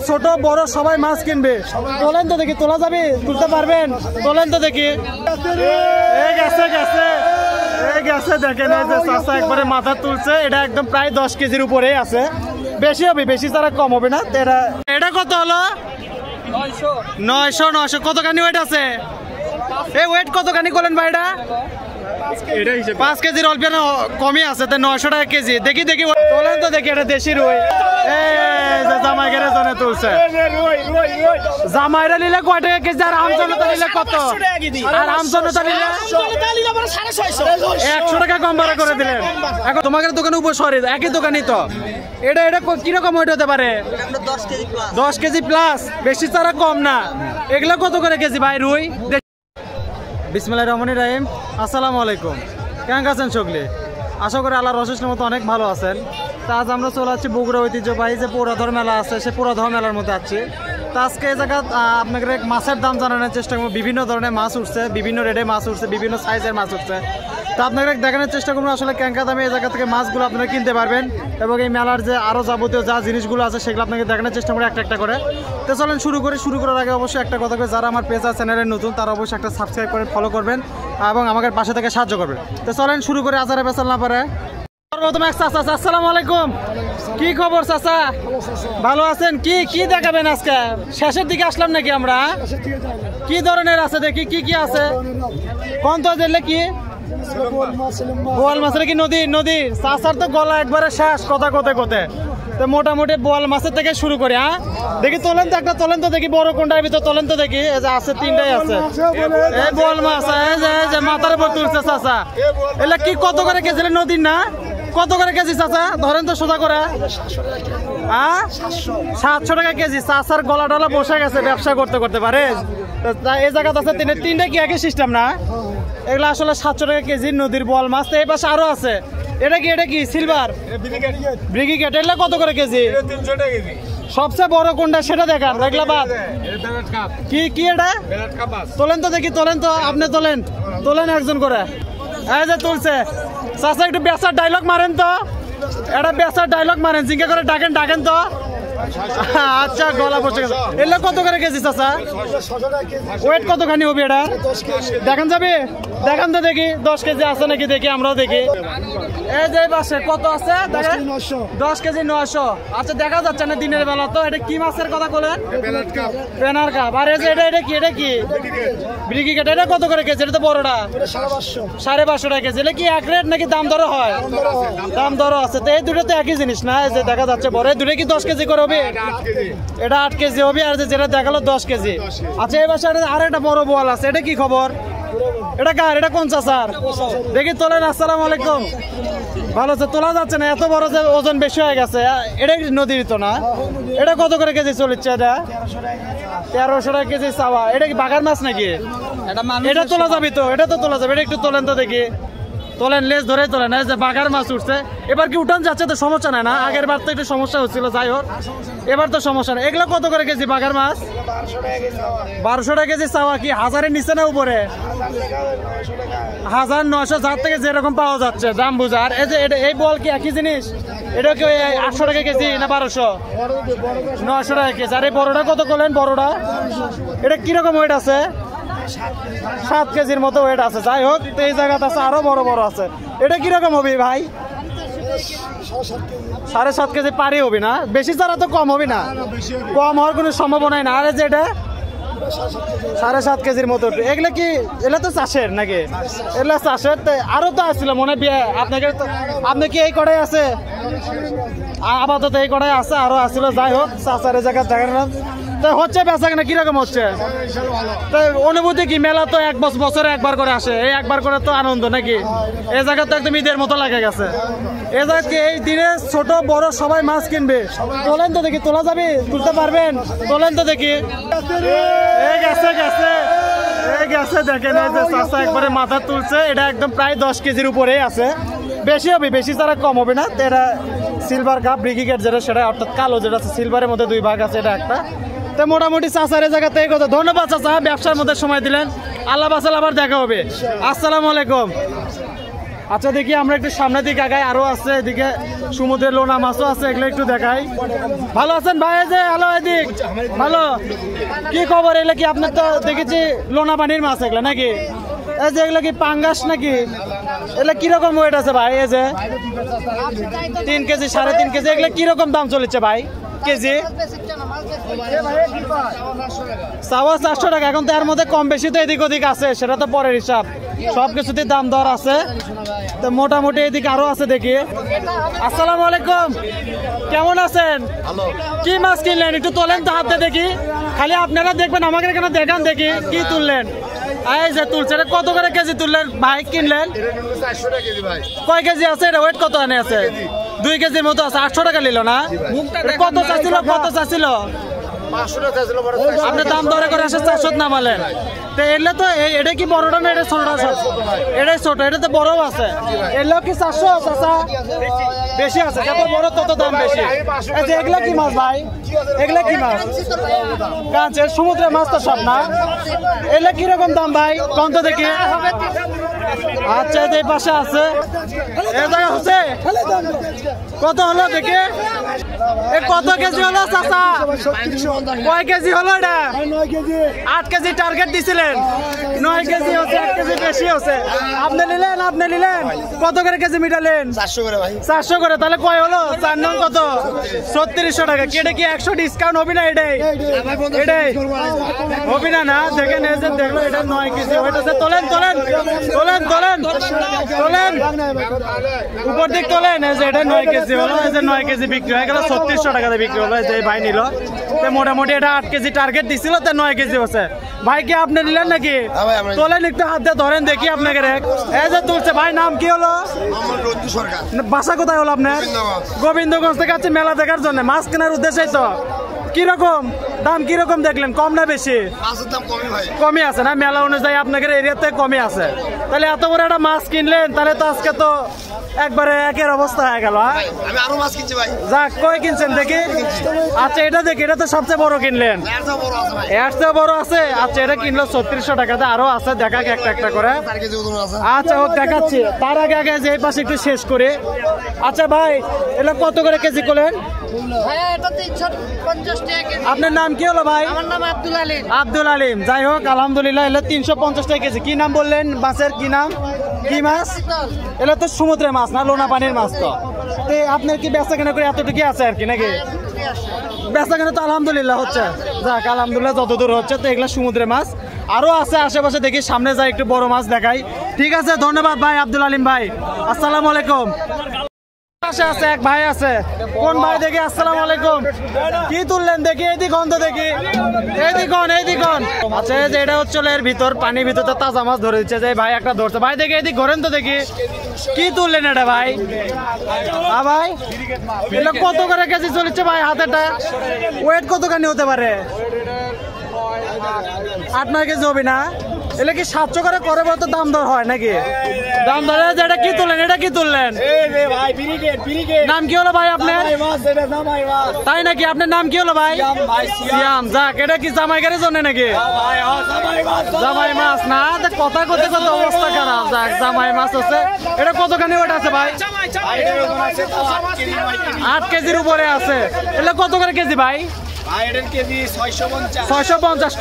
ছোট বড় সবাই মাছ কিনবে। তোলেন তো দেখি, তোলা যাবে? তুলতে পারবেন? তোলেন তো দেখি। গেছে দেখেন, এই যে চাচা একবারে মাথা তুলছে। এটা একদম প্রায় 10 কেজির উপরে আছে। বেশি হবে, বেশি ছাড়া কম হবে না। এটা কত হলো? 900। কতখানি ওয়েট আছে? এই ওয়েট কতখানি করলেন ভাই? এটা 5 কেজির অল্প কমই আছে, 900 টাকা কেজি। দেখি তোলেন তো দেখি। এটা দেশি রুই। জামাইরা জনে তুলছে। জামাইরা নিলে কয় টাকা কেজি? আর আমজনতা নিলে কত? আর আমজনতা নিলে 100 টাকা কম ভাড়া করে দিলেন। এখন তোমাদের দোকানে উপর সরি একই দোকানই তো। এটা কিরকম ওয়েট হতে পারে? 10 কেজি প্লাস, বেশি ছাড়া কম না। এগুলো কত করে কেজি ভাই রুই? বিসমিল্লাহির রহমানির রহিম। আসসালামু আলাইকুম। কেমন আছেন সকলে? আশা করি আল্লাহর অশেষ মতো অনেক ভালো আছেন। তা আজ আমরা চলে যাচ্ছি বগুড়া ঐতিহ্যবাহী যে পোড়াধর মেলা আছে, সে পোড়াধর মেলার মধ্যে আছি। তা আজকে এই জায়গা আপনাকে মাছের দাম জানানোর চেষ্টা করবো। বিভিন্ন ধরনের মাছ উঠছে, বিভিন্ন রেটে মাছ উঠছে, বিভিন্ন সাইজের মাছ উঠছে। তা আপনাকে দেখানোর চেষ্টা করবো আসলে কেঙ্কা দামে এই জায়গা থেকে মাছগুলো আপনারা কিনতে পারবেন। এবং এই মেলার যে আরও যাবতীয় যা জিনিসগুলো আছে সেগুলো আপনাকে দেখানোর চেষ্টা করে একটা করে। তো চলেন শুরু করার আগে অবশ্যই একটা কথা করে, যারা আমার পেজ আর চ্যানেলে নতুন তারা অবশ্যই একটা সাবস্ক্রাইব করে ফলো করবেন এবং আমাদের পাশে থেকে সাহায্য করবেন। তো চলেন শুরু করে, আজারে বেসাল না পারে। সর্বপ্রথম চাচা, আসসালামু আলাইকুম। কি খবর চাচা? ভালো আছেন? কি দেখাবেন আজকে? শেষের দিকে আসলাম নাকি আমরা? কি ধরনের আছে দেখি, কি আছে? কোন তো দিলে কি বোয়াল মাছের? কি নদী? চাচার তো গলা একবারে শেষ কথা কোতে। তো মোটামুটি বোয়াল মাছের থেকে শুরু করি। হ্যাঁ দেখি, তোলেন তো একটা, তোলেন তো দেখি বড় কোনটার ভিতর, তোলেন তো দেখি। এই যে আছে, 3টাই আছে। এই বোয়াল মাছ, এই যে মাথার উপর তুলছে চাচা। এগুলা কি কত করে কেজি? নদীর না? কত করে কেজি চাচা? ধরেন তো সোজা করে। 700 টাকা কেজি। চাচার গলা টলা বসে গেছে ব্যবসা করতে পারে। এই জায়গাতে আছে 3টে কি একই সিস্টেম না? এগুলো আসলে 700 টাকা কেজি নদীর বোয়াল মাছ। এই পাশে আরো আছে। এটা কি সিলভার ব্রিগেড? এগুলো কত করে কেজি? 300 টাকা কেজি। সবচেয়ে বড় কোনটা সেটা দেখান। দেখলা বাদ কি এটা? তোলেন তো দেখি, তোলেন তো আপনি, তোলেন একজন করে। এই যে তুলছে চাচা। একটু বেচার ডায়লগ মারেন তো, এটা বেচার ডায়লগ মারেন, জিঙ্কা করে ডাকেন তো। আচ্ছা, গলা বসে গেছে। এগুলো কত করে কেজি চাচা? ওয়েট কতখানি হবে এটা? দেখান যাবে? দেখান তো দেখি 10 কেজি আছে নাকি দেখি, আমরাও দেখি। এই যে বাসে কত আছে? 10 কেজি 900। আচ্ছা, দেখা যাচ্ছে না দিনের বেলা তো। এটা কি মাছের কথা বলেন? পেনার কাপ। আর এই যে এটা কি ব্রিগেড? এটা কত করে কেজি? এটা তো বড়টা 550 টাকা কেজি। এটা কি এক রেট নাকি দাম দরও হয়? দাম দরও আছে। তো এই দুটো তো একই জিনিস না? এই যে দেখা যাচ্ছে বড়, এই দুটো কি 10 কেজি করে হবে? এটা 8 কেজি হবে। আর যেটা দেখালো 10 কেজি। আচ্ছা, এই বাসায় আর একটা বড় বোয়াল আছে। এটা কি খবর? এটা কার? এটা কোন চাচার? দেখি তোলেন। আসসালামু আলাইকুম। ভালো আছে? তোলা যাচ্ছে না, এত বড় যে ওজন বেশি হয়ে গেছে। এটা নদীর তো না? এটা কত করে কেজি চলছে? এটা 1300 টাকা কেজি চাওয়া। এটা কি বাগার মাছ নাকি? এটা তোলা যাবে তো? এটা তো তোলা যাবে। এটা একটু তোলেন তো দেখি। তোলেন, লেজ ধরে তোলেন। এই যে বাগার মাছ উঠছে। এবার কি উঠান যাচ্ছে তো সমস্যা নাই না? আগের বার তো একটু সমস্যা হচ্ছিল, যাই হোক এবার তো সমস্যা নেই। এগুলো কত করে কেজি বাগার মাছ? 1200 টাকা কেজি চাওয়া। কি 1000-এর নিচে না উপরে? 1900, যার থেকে যেরকম পাওয়া যাচ্ছে দাম বুঝার। এই যে এই বল কি একই জিনিস? এটা কি 800 টাকা কেজি না 1200? 900 টাকা কেজি। আর এই বড়টা কত করলেন? বড়টা এটা কিরকম ওয়েট আছে? 7 কেজির মতো ওয়েট আছে। যাই হোক, এই জায়গাতে আছে আরো বড় আছে। এটা কিরকম হবে ভাই? 7.5 কেজি পারি হবে না? বেশি ছাড়া তো কম হবে না? কম হওয়ার কোনো সম্ভাবনাই না। আর যে এটা 7.5 কেজির মতো। এগুলো কি? এগুলো তো চাষের নাকি? এগুলো চাষের। আরো তো আসছিল মনে বিয়ে আপনি কি এই কড়াই আছে? আপাতত এই কড়াই আছে, আরো আসছিল। যাই হোক, চাষার এই জায়গা দেখেন হচ্ছে বেচা কেনা কিরকম হচ্ছে? অনুভূতি কি? মেলা তো বছরে একবার করে আসে। এই একবার করে তো আনন্দ নাকি? এই জায়গা তো একদম ঈদের মতো লাগে গেছে। এই জায়গায় এই দিনে ছোট বড় সবাই মাছ কিনবে। তোলেন তো দেখি, তোলা যাবে? তুলতে পারবেন? তোলেন তো দেখি। গেছে দেখেন, এই যে চাচা একবারে মাথা তুলছে। এটা একদম প্রায় 10 কেজির উপরে আছে। বেশি হবে, বেশি ছাড়া কম হবে না। তো এটা সিলভার কাপ ব্রিগেড যেটা, সেটা অর্থাৎ কালো যেটা সিলভারের মধ্যে 2 ভাগ আছে, এটা একটা। তো মোটামুটি চাচার জায়গাতে এই কথা। ধন্যবাদ চাচা, ব্যবসার মধ্যে সময় দিলেন। আল্লাহ বাসাল, আবার দেখা হবে। আসসালামু আলাইকুম। আচ্ছা দেখি আমরা একটু সামনের দিকে আগাই, আরো আছে এদিকে সমুদ্রের লোনা মাছও আছে, এগুলো একটু দেখাই। ভালো আছেন ভাই? যে হ্যালো, এদিক ভালো, কি খবর? এগুলো কি আপনার তো দেখেছি লোনা পানির মাছ এগুলো নাকি? এই যে এগুলো কি পাঙ্গাস নাকি? এগুলো কিরকম ওয়েট আছে ভাই? এই যে 3 কেজি 3.5 কেজি, এগুলো কিরকম দাম চলেছে ভাই কেজি? 450 টাকা। এখন তো এর মধ্যে কম বেশি তো এদিক ওদিক আছে, সেটা তো পরের হিসাব, সবকিছুতে দাম দর আছে। তো মোটামুটি এদিকে আরো আছে দেখি। আসসালামু আলাইকুম, কেমন আছেন? কি মাছ কিনলেন একটু তোলেন তো হাতে দেখি, খালি আপনারা দেখবেন, আমাকে কেন দেখান দেখি কি তুললেন। এই যে তুলছে, কত করে কেজি তুললেন ভাই? কিনলেন কয় কেজি আছে? এটা ওয়েট কত আনে আছে? 2 কেজির মতো আছে। 800 টাকা নিল না? কত চাচ্ছিল? কত চাচ্ছিল? আপনি দাম দরে করে আসে 400 নামালেন। তো এলে তো এটা কি বড়টা না এটা ছোটটা? এটাই ছোট, এটা তো বড়ও আছে। এলো কি 400 চাচা? বেশি আছে, যত বড় তত দাম বেশি। এগুলা কি মাছ ভাই? এগুলা কি মাছ? কাঁচের সমুদ্রের মাছ তো সব না? এগুলা কিরকম দাম ভাই? কম তো দেখি। আচ্ছা এই পাশে আছে, এই জায়গা হচ্ছে কত হলো দেখি? কত কেজি হলো চাচা? কয় কেজি হলো এটা? 8 কেজি টার্গেট দিছিলেন, 9 কেজি হচ্ছে, 1 কেজি বেশি হচ্ছে। আপনি নিলেন? আপনি নিলেন কত করে কেজি মিটালেন? 400 করে ভাই। 400 করে, তাহলে কয় হলো? 4 নং কত? 3600 টাকা। কেটে কি 100 ডিসকাউন্ট হবি না? এটাই এটাই হবি না? না দেখেন, এই যে দেখলো এটা 9 কেজি ওয়েট আছে। তোলেন তোলেন তোলেন তোলেন তোলেন, উপর দিক তোলেন। এই যে এটা 9 কেজি হলো, এই যে 9 কেজি বিক্রি হয়ে গেল, 3600 টাকাতে বিক্রি হলো। এই যে ভাই নিল, মোটামুটি এটা 8 কেজি টার্গেট দিছিল, তো 9 কেজি হচ্ছে। ভাই কি আপনি নিলেন নাকি? তোলেন একটু, হাত দিয়ে ধরেন দেখি আপনাকে। এই যে তুলছে ভাই, নাম কি হলো? বাসা কোথায় হলো আপনার? গোবিন্দগঞ্জ থেকে আছে মেলা দেখার জন্য, মাছ কেনার উদ্দেশ্যে। তো কিরকম দাম, কিরকম দেখলেন? কম না বেশি? কমই আছে না? মেলা অনুযায়ী আপনাদের এরিয়াতে কমই আছে। তাহলে এত বড় একটা মাছ কিনলেন, তাহলে তো আজকে তো একবারে একের অবস্থা হয়ে গেল। আমি আরো মাছ কিনছি ভাই। যাক, কই কিনছেন দেখি? আচ্ছা এটা দেখি, এটা তো সবচেয়ে বড় কিনলেন। এর চেয়ে বড় আছে? আচ্ছা এটা কিনলো 3600 টাকাতে, আরো আছে, দেখা একটা একটা করে। আচ্ছা ও দেখাচ্ছি, তার আগে আগে যে এই পাশে একটু শেষ করে। আচ্ছা ভাই এটা কত করে কেজি করলেন? আপনার নাম কি হলো ভাই? আমার নাম আব্দুল আলিম। আব্দুল আলিম, যাই হোক আলহামদুলিল্লাহ। এলো 350 টাকা কেজি। কি নাম বললেন মাছের? কি নাম, কি মাছ? এলো তো সমুদ্রের মাছ না, লোনা পানির মাছ। তো আপনার কি বেচা কেনা করে এতটুকু আছে আর কি নাকি? বেচা কেনা তো আলহামদুলিল্লাহ হচ্ছে, যাক আলহামদুলিল্লাহ যতদূর হচ্ছে। তো এগুলা সমুদ্রের মাছ আরো আছে আশেপাশে, দেখি সামনে যাই একটু বড় মাছ দেখাই। ঠিক আছে, ধন্যবাদ ভাই আব্দুল আলিম ভাই। আসসালামু আলাইকুম। পাশে আছে এক ভাই আছে, কোন ভাই দেখি? আসসালামু আলাইকুম, কি তুললেন দেখি? এই দিকন তো দেখি, এই দিকন এই দিকন। আচ্ছা এই যে এটা হচ্ছে এর ভিতর, পানির ভিতর তো তাজা মাছ ধরে দিচ্ছে। যে ভাই একটা ধরছে, ভাই দেখি এদিক ঘোরেন তো দেখি, কি তুললেন এটা ভাই? হ্যাঁ ভাই, এটা কত করে কেজি চলেছে ভাই? হাতেটা ওয়েট কতখানি হতে পারে? 8-9 কেজি হবে না? এলে কি 700 করে করে বলতে দাম দর হয় নাকি? দাম দর। এটা কি তুললেন? এটা কি তুললেন? নাম কি হলো ভাই আপনার? তাই নাকি? আপনার নাম কি হলো ভাই? সিয়াম। যাক, এটা কি জামাই গাড়ির জন্য নাকি? জামাই মাছ না, কথা করতে কত অবস্থা খারাপ। যাক, জামাই মাছ আছে। এটা কতখানি ওটা আছে ভাই? 8 কেজির উপরে আছে। এটা কত করে কেজি ভাই? 650।